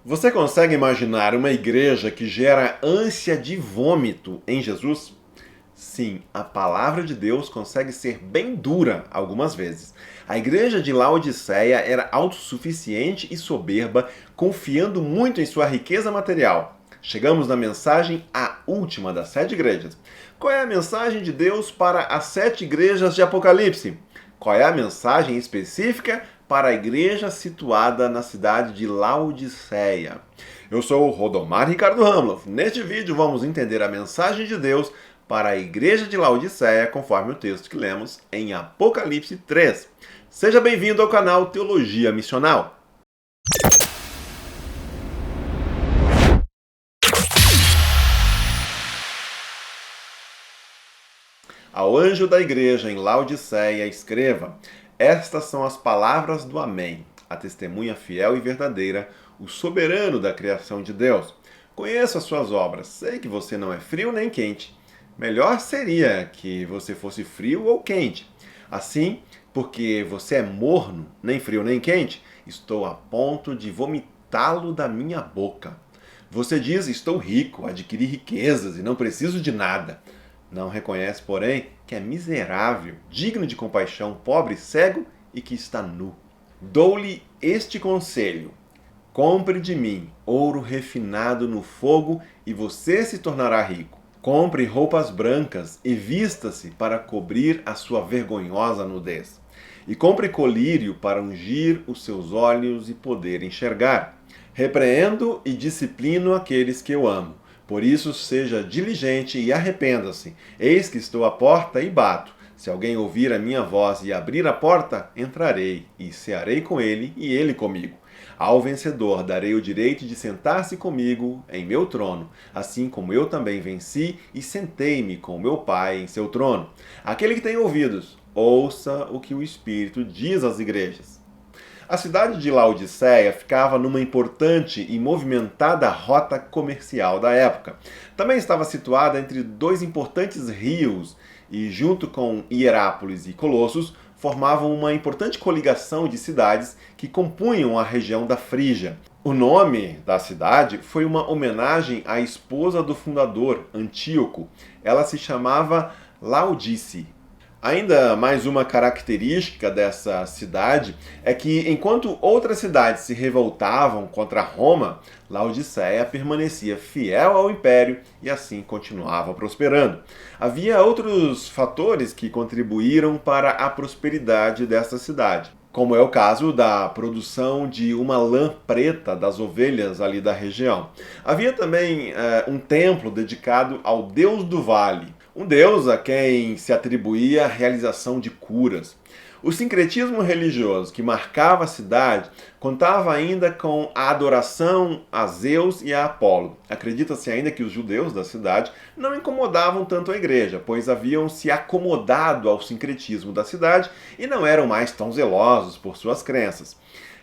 Você consegue imaginar uma igreja que gera ânsia de vômito em Jesus? Sim, a palavra de Deus consegue ser bem dura algumas vezes. A igreja de Laodiceia era autossuficiente e soberba, confiando muito em sua riqueza material. Chegamos na mensagem, a última das 7 igrejas. Qual é a mensagem de Deus para as 7 igrejas de Apocalipse? Qual é a mensagem específica para a igreja situada na cidade de Laodiceia? Eu sou o Rodomar Ricardo Hamloff. Neste vídeo vamos entender a mensagem de Deus para a igreja de Laodiceia, conforme o texto que lemos em Apocalipse 3. Seja bem-vindo ao canal Teologia Missional. Ao anjo da igreja em Laodiceia escreva: estas são as palavras do Amém, a testemunha fiel e verdadeira, o soberano da criação de Deus. Conheço as suas obras, sei que você não é frio nem quente. Melhor seria que você fosse frio ou quente. Assim, porque você é morno, nem frio nem quente, estou a ponto de vomitá-lo da minha boca. Você diz: estou rico, adquiri riquezas e não preciso de nada. Não reconhece, porém, que é miserável, digno de compaixão, pobre, cego e que está nu. Dou-lhe este conselho: compre de mim ouro refinado no fogo e você se tornará rico. Compre roupas brancas e vista-se para cobrir a sua vergonhosa nudez. E compre colírio para ungir os seus olhos e poder enxergar. Repreendo e disciplino aqueles que eu amo. Por isso, seja diligente e arrependa-se. Eis que estou à porta e bato. Se alguém ouvir a minha voz e abrir a porta, entrarei e cearei com ele e ele comigo. Ao vencedor darei o direito de sentar-se comigo em meu trono, assim como eu também venci e sentei-me com meu Pai em seu trono. Aquele que tem ouvidos, ouça o que o Espírito diz às igrejas. A cidade de Laodiceia ficava numa importante e movimentada rota comercial da época. Também estava situada entre 2 importantes rios e, junto com Hierápolis e Colossos, formavam uma importante coligação de cidades que compunham a região da Frígia. O nome da cidade foi uma homenagem à esposa do fundador, Antíoco. Ela se chamava Laodice. Ainda mais uma característica dessa cidade é que, enquanto outras cidades se revoltavam contra Roma, Laodiceia permanecia fiel ao império e assim continuava prosperando. Havia outros fatores que contribuíram para a prosperidade dessa cidade, como é o caso da produção de uma lã preta das ovelhas ali da região. Havia também um templo dedicado ao Deus do Vale, um deus a quem se atribuía a realização de curas. O sincretismo religioso que marcava a cidade contava ainda com a adoração a Zeus e a Apolo. Acredita-se ainda que os judeus da cidade não incomodavam tanto a igreja, pois haviam se acomodado ao sincretismo da cidade e não eram mais tão zelosos por suas crenças.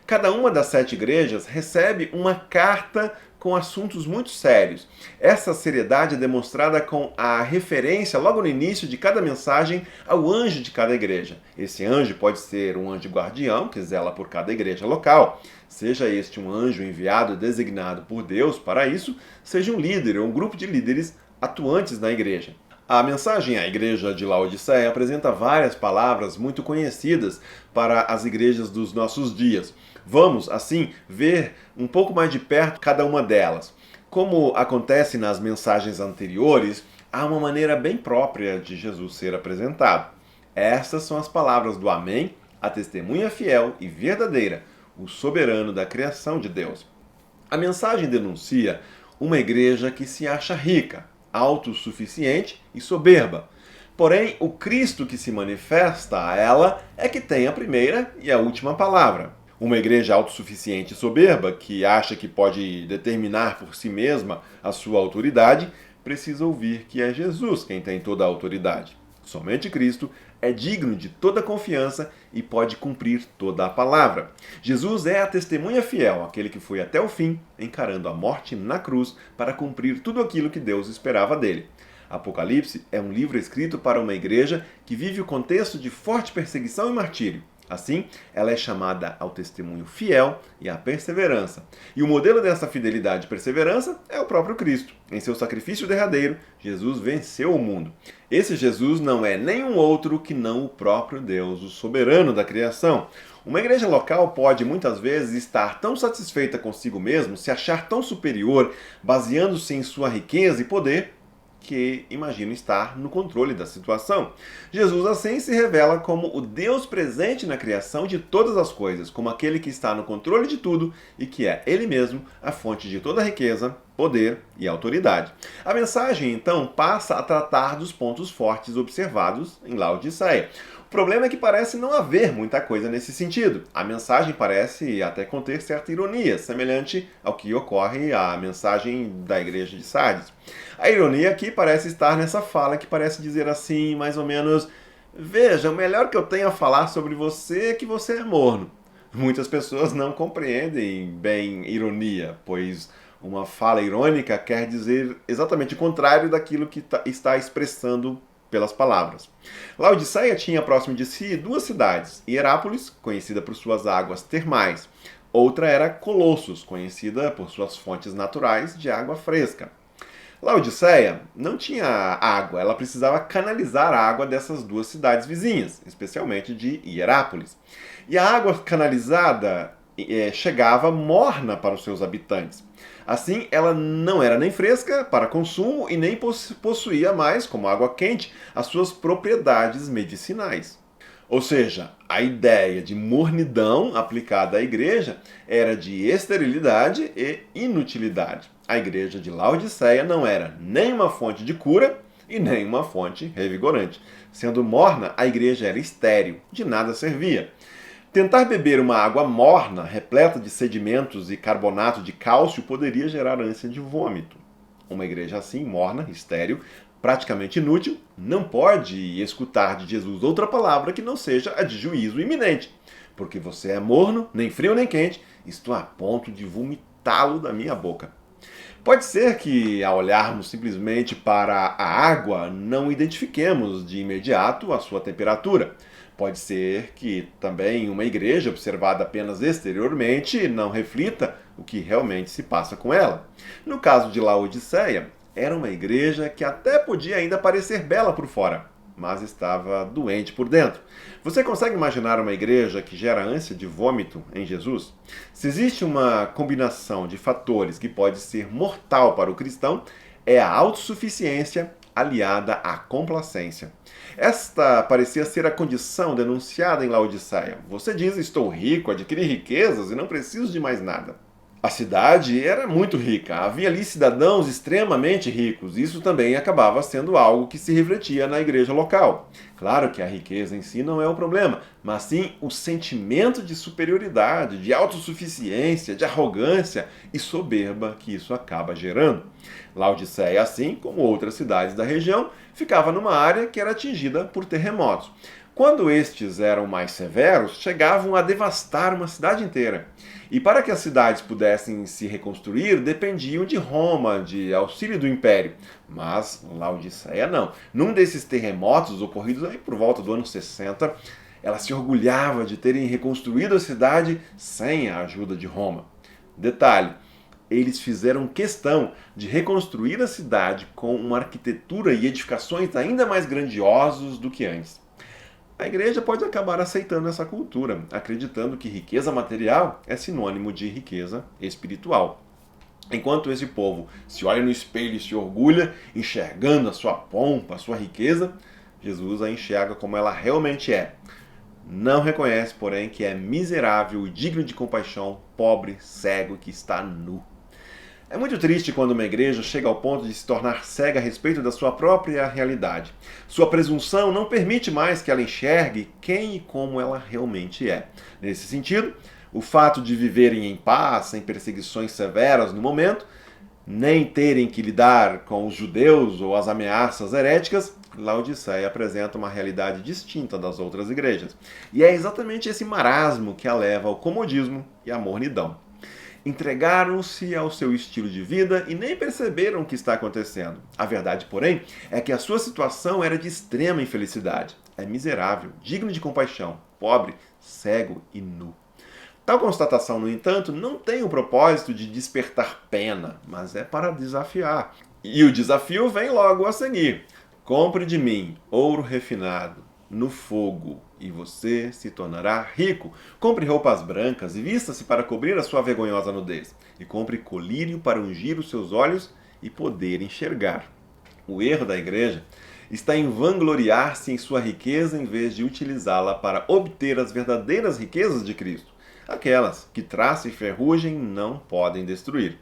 Cada uma das 7 igrejas recebe uma carta com assuntos muito sérios. Essa seriedade é demonstrada com a referência logo no início de cada mensagem ao anjo de cada igreja. Esse anjo pode ser um anjo guardião que zela por cada igreja local. Seja este um anjo enviado e designado por Deus para isso, seja um líder ou um grupo de líderes atuantes na igreja. A mensagem à igreja de Laodiceia apresenta várias palavras muito conhecidas para as igrejas dos nossos dias. Vamos, assim, ver um pouco mais de perto cada uma delas. Como acontece nas mensagens anteriores, há uma maneira bem própria de Jesus ser apresentado. Estas são as palavras do Amém, a testemunha fiel e verdadeira, o soberano da criação de Deus. A mensagem denuncia uma igreja que se acha rica, autossuficiente e soberba. Porém, o Cristo que se manifesta a ela é que tem a primeira e a última palavra. Uma igreja autossuficiente e soberba, que acha que pode determinar por si mesma a sua autoridade, precisa ouvir que é Jesus quem tem toda a autoridade. Somente Cristo é digno de toda confiança e pode cumprir toda a palavra. Jesus é a testemunha fiel, aquele que foi até o fim, encarando a morte na cruz para cumprir tudo aquilo que Deus esperava dele. Apocalipse é um livro escrito para uma igreja que vive o contexto de forte perseguição e martírio. Assim, ela é chamada ao testemunho fiel e à perseverança. E o modelo dessa fidelidade e perseverança é o próprio Cristo. Em seu sacrifício derradeiro, Jesus venceu o mundo. Esse Jesus não é nenhum outro que não o próprio Deus, o soberano da criação. Uma igreja local pode muitas vezes estar tão satisfeita consigo mesmo, se achar tão superior, baseando-se em sua riqueza e poder, que imagina estar no controle da situação. Jesus, assim, se revela como o Deus presente na criação de todas as coisas, como aquele que está no controle de tudo e que é Ele mesmo a fonte de toda a riqueza, poder e autoridade. A mensagem, então, passa a tratar dos pontos fortes observados em Laodiceia. O problema é que parece não haver muita coisa nesse sentido. A mensagem parece até conter certa ironia, semelhante ao que ocorre à mensagem da igreja de Sardes. A ironia aqui parece estar nessa fala que parece dizer assim, mais ou menos: veja, o melhor que eu tenho a falar sobre você é que você é morno. Muitas pessoas não compreendem bem ironia, pois uma fala irônica quer dizer exatamente o contrário daquilo que está expressando pelas palavras. Laodiceia tinha próximo de si duas cidades: Hierápolis, conhecida por suas águas termais. Outra era Colossos, conhecida por suas fontes naturais de água fresca. Laodiceia não tinha água, ela precisava canalizar a água dessas duas cidades vizinhas, especialmente de Hierápolis. E a água canalizada chegava morna para os seus habitantes. Assim, ela não era nem fresca para consumo e nem possuía mais, como água quente, as suas propriedades medicinais. Ou seja, a ideia de mornidão aplicada à igreja era de esterilidade e inutilidade. A igreja de Laodiceia não era nem uma fonte de cura e nem uma fonte revigorante. Sendo morna, a igreja era estéril, de nada servia. Tentar beber uma água morna, repleta de sedimentos e carbonato de cálcio, poderia gerar ânsia de vômito. Uma igreja assim, morna, estéril, praticamente inútil, não pode escutar de Jesus outra palavra que não seja a de juízo iminente. Porque você é morno, nem frio nem quente, estou a ponto de vomitá-lo da minha boca. Pode ser que, ao olharmos simplesmente para a água, não identifiquemos de imediato a sua temperatura. Pode ser que também uma igreja observada apenas exteriormente não reflita o que realmente se passa com ela. No caso de Laodiceia, era uma igreja que até podia ainda parecer bela por fora, mas estava doente por dentro. Você consegue imaginar uma igreja que gera ânsia de vômito em Jesus? Se existe uma combinação de fatores que pode ser mortal para o cristão, é a autossuficiência aliada à complacência. Esta parecia ser a condição denunciada em Laodiceia. Você diz: estou rico, adquiri riquezas e não preciso de mais nada. A cidade era muito rica, havia ali cidadãos extremamente ricos. Isso também acabava sendo algo que se refletia na igreja local. Claro que a riqueza em si não é o problema, mas sim o sentimento de superioridade, de autossuficiência, de arrogância e soberba que isso acaba gerando. Laodiceia, assim como outras cidades da região, ficava numa área que era atingida por terremotos. Quando estes eram mais severos, chegavam a devastar uma cidade inteira. E para que as cidades pudessem se reconstruir, dependiam de Roma, de auxílio do Império. Mas Laodiceia não. Num desses terremotos ocorridos aí por volta do ano 60, ela se orgulhava de terem reconstruído a cidade sem a ajuda de Roma. Detalhe: eles fizeram questão de reconstruir a cidade com uma arquitetura e edificações ainda mais grandiosos do que antes. A igreja pode acabar aceitando essa cultura, acreditando que riqueza material é sinônimo de riqueza espiritual. Enquanto esse povo se olha no espelho e se orgulha, enxergando a sua pompa, a sua riqueza, Jesus a enxerga como ela realmente é. Não reconhece, porém, que é miserável e digno de compaixão, pobre, cego e que está nu. É muito triste quando uma igreja chega ao ponto de se tornar cega a respeito da sua própria realidade. Sua presunção não permite mais que ela enxergue quem e como ela realmente é. Nesse sentido, o fato de viverem em paz, sem perseguições severas no momento, nem terem que lidar com os judeus ou as ameaças heréticas, Laodiceia apresenta uma realidade distinta das outras igrejas. E é exatamente esse marasmo que a leva ao comodismo e à mornidão. Entregaram-se ao seu estilo de vida e nem perceberam o que está acontecendo. A verdade, porém, é que a sua situação era de extrema infelicidade. é miserável, digno de compaixão, pobre, cego e nu. Tal constatação, no entanto, não tem o propósito de despertar pena, mas é para desafiar. E o desafio vem logo a seguir. Compre de mim ouro refinado no fogo, e você se tornará rico. Compre roupas brancas e vista-se para cobrir a sua vergonhosa nudez. E compre colírio para ungir os seus olhos e poder enxergar. O erro da igreja está em vangloriar-se em sua riqueza em vez de utilizá-la para obter as verdadeiras riquezas de Cristo. Aquelas que traça e ferrugem não podem destruir.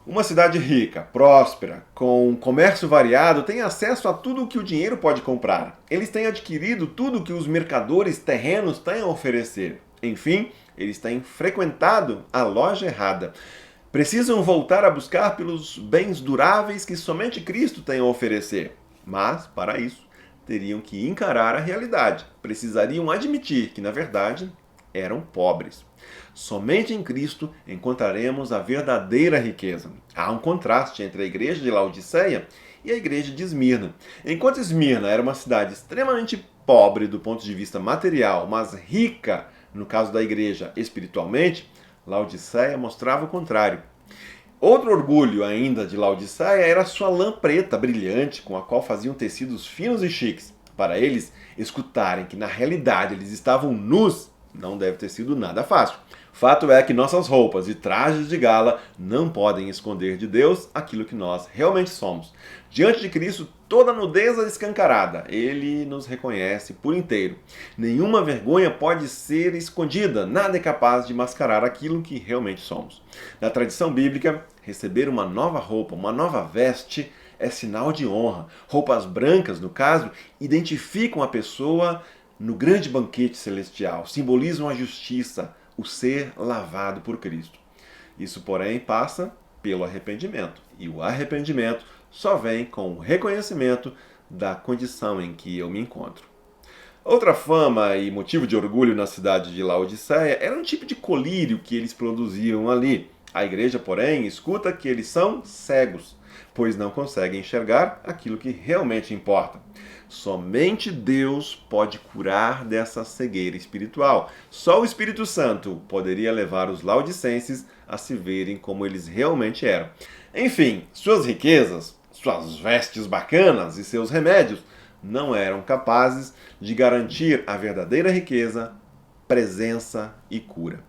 Uma cidade rica, próspera, com um comércio variado, tem acesso a tudo o que o dinheiro pode comprar. Eles têm adquirido tudo o que os mercadores terrenos têm a oferecer. Enfim, eles têm frequentado a loja errada. Precisam voltar a buscar pelos bens duráveis que somente Cristo tem a oferecer. Mas, para isso, teriam que encarar a realidade. Precisariam admitir que, na verdade, eram pobres. Somente em Cristo encontraremos a verdadeira riqueza. Há um contraste entre a igreja de Laodiceia e a igreja de Esmirna. Enquanto Esmirna era uma cidade extremamente pobre do ponto de vista material, mas rica, no caso da igreja, espiritualmente, Laodiceia mostrava o contrário. Outro orgulho ainda de Laodiceia era sua lã preta brilhante, com a qual faziam tecidos finos e chiques. Para eles escutarem que na realidade eles estavam nus, não deve ter sido nada fácil. Fato é que nossas roupas e trajes de gala não podem esconder de Deus aquilo que nós realmente somos. Diante de Cristo, toda nudez é escancarada. Ele nos reconhece por inteiro. Nenhuma vergonha pode ser escondida. Nada é capaz de mascarar aquilo que realmente somos. Na tradição bíblica, receber uma nova roupa, uma nova veste, é sinal de honra. Roupas brancas, no caso, identificam a pessoa no grande banquete celestial, simbolizam a justiça, o ser lavado por Cristo. Isso, porém, passa pelo arrependimento. E o arrependimento só vem com o reconhecimento da condição em que eu me encontro. Outra fama e motivo de orgulho na cidade de Laodiceia era um tipo de colírio que eles produziam ali. A igreja, porém, escuta que eles são cegos, pois não conseguem enxergar aquilo que realmente importa. Somente Deus pode curar dessa cegueira espiritual. Só o Espírito Santo poderia levar os laodicenses a se verem como eles realmente eram. Enfim, suas riquezas, suas vestes bacanas e seus remédios não eram capazes de garantir a verdadeira riqueza, presença e cura.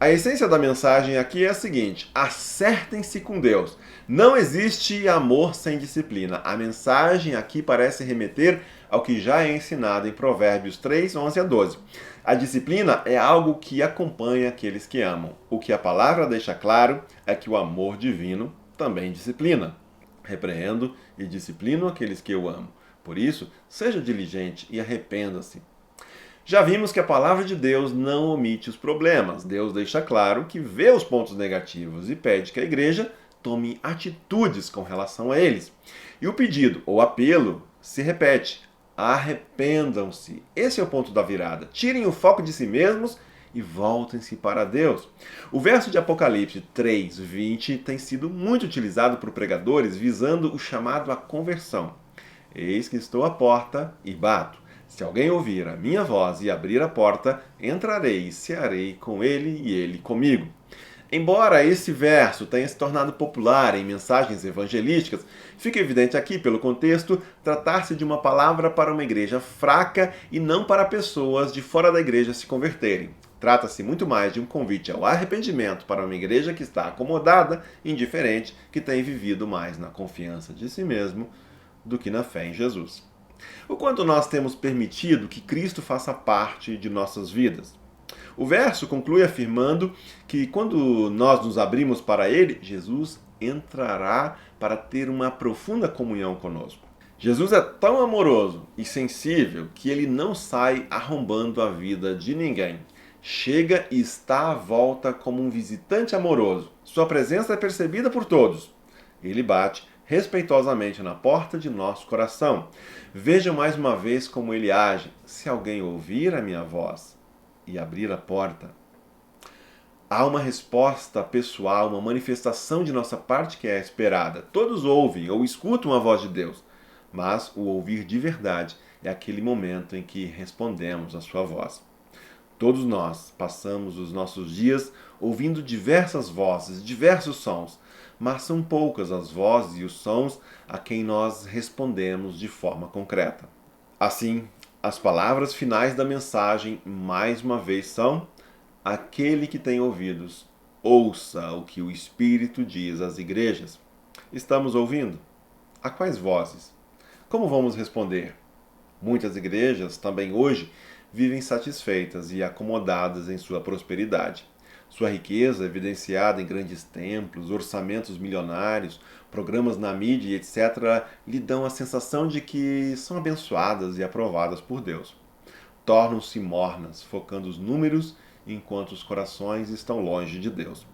A essência da mensagem aqui é a seguinte: acertem-se com Deus. Não existe amor sem disciplina. A mensagem aqui parece remeter ao que já é ensinado em Provérbios 3, 11 a 12. A disciplina é algo que acompanha aqueles que amam. O que a palavra deixa claro é que o amor divino também disciplina. Repreendo e disciplino aqueles que eu amo. Por isso, seja diligente e arrependa-se. Já vimos que a palavra de Deus não omite os problemas. Deus deixa claro que vê os pontos negativos e pede que a igreja tome atitudes com relação a eles. E o pedido ou apelo se repete: arrependam-se. Esse é o ponto da virada. Tirem o foco de si mesmos e voltem-se para Deus. O verso de Apocalipse 3:20 tem sido muito utilizado por pregadores visando o chamado à conversão. Eis que estou à porta e bato. Se alguém ouvir a minha voz e abrir a porta, entrarei e cearei com ele e ele comigo. Embora esse verso tenha se tornado popular em mensagens evangelísticas, fica evidente aqui, pelo contexto, tratar-se de uma palavra para uma igreja fraca e não para pessoas de fora da igreja se converterem. Trata-se muito mais de um convite ao arrependimento para uma igreja que está acomodada, indiferente, que tem vivido mais na confiança de si mesmo do que na fé em Jesus. O quanto nós temos permitido que Cristo faça parte de nossas vidas? O verso conclui afirmando que quando nós nos abrimos para Ele, Jesus entrará para ter uma profunda comunhão conosco. Jesus é tão amoroso e sensível que Ele não sai arrombando a vida de ninguém. Chega e está à volta como um visitante amoroso. Sua presença é percebida por todos. Ele bate respeitosamente na porta de nosso coração. Vejam mais uma vez como ele age. Se alguém ouvir a minha voz e abrir a porta, há uma resposta pessoal, uma manifestação de nossa parte que é esperada. Todos ouvem ou escutam a voz de Deus, mas o ouvir de verdade é aquele momento em que respondemos à sua voz. Todos nós passamos os nossos dias ouvindo diversas vozes, diversos sons, mas são poucas as vozes e os sons a quem nós respondemos de forma concreta. Assim, as palavras finais da mensagem, mais uma vez, são: aquele que tem ouvidos, ouça o que o Espírito diz às igrejas. Estamos ouvindo? A quais vozes? Como vamos responder? Muitas igrejas, também hoje, vivem satisfeitas e acomodadas em sua prosperidade. Sua riqueza, evidenciada em grandes templos, orçamentos milionários, programas na mídia e etc., lhe dão a sensação de que são abençoadas e aprovadas por Deus. Tornam-se mornas, focando os números enquanto os corações estão longe de Deus.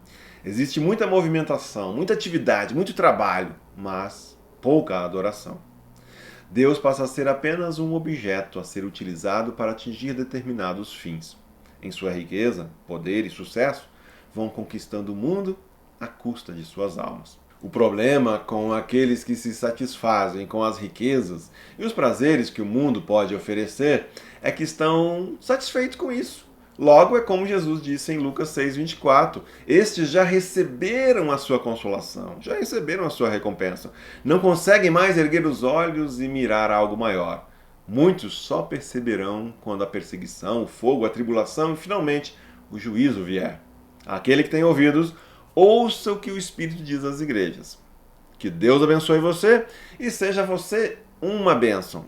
Existe muita movimentação, muita atividade, muito trabalho, mas pouca adoração. Deus passa a ser apenas um objeto a ser utilizado para atingir determinados fins. Em sua riqueza, poder e sucesso, vão conquistando o mundo à custa de suas almas. O problema com aqueles que se satisfazem com as riquezas e os prazeres que o mundo pode oferecer é que estão satisfeitos com isso. Logo, é como Jesus disse em Lucas 6,24: estes já receberam a sua consolação, já receberam a sua recompensa. Não conseguem mais erguer os olhos e mirar algo maior. Muitos só perceberão quando a perseguição, o fogo, a tribulação e, finalmente, o juízo vier. Aquele que tem ouvidos, ouça o que o Espírito diz às igrejas. Que Deus abençoe você e seja você uma bênção.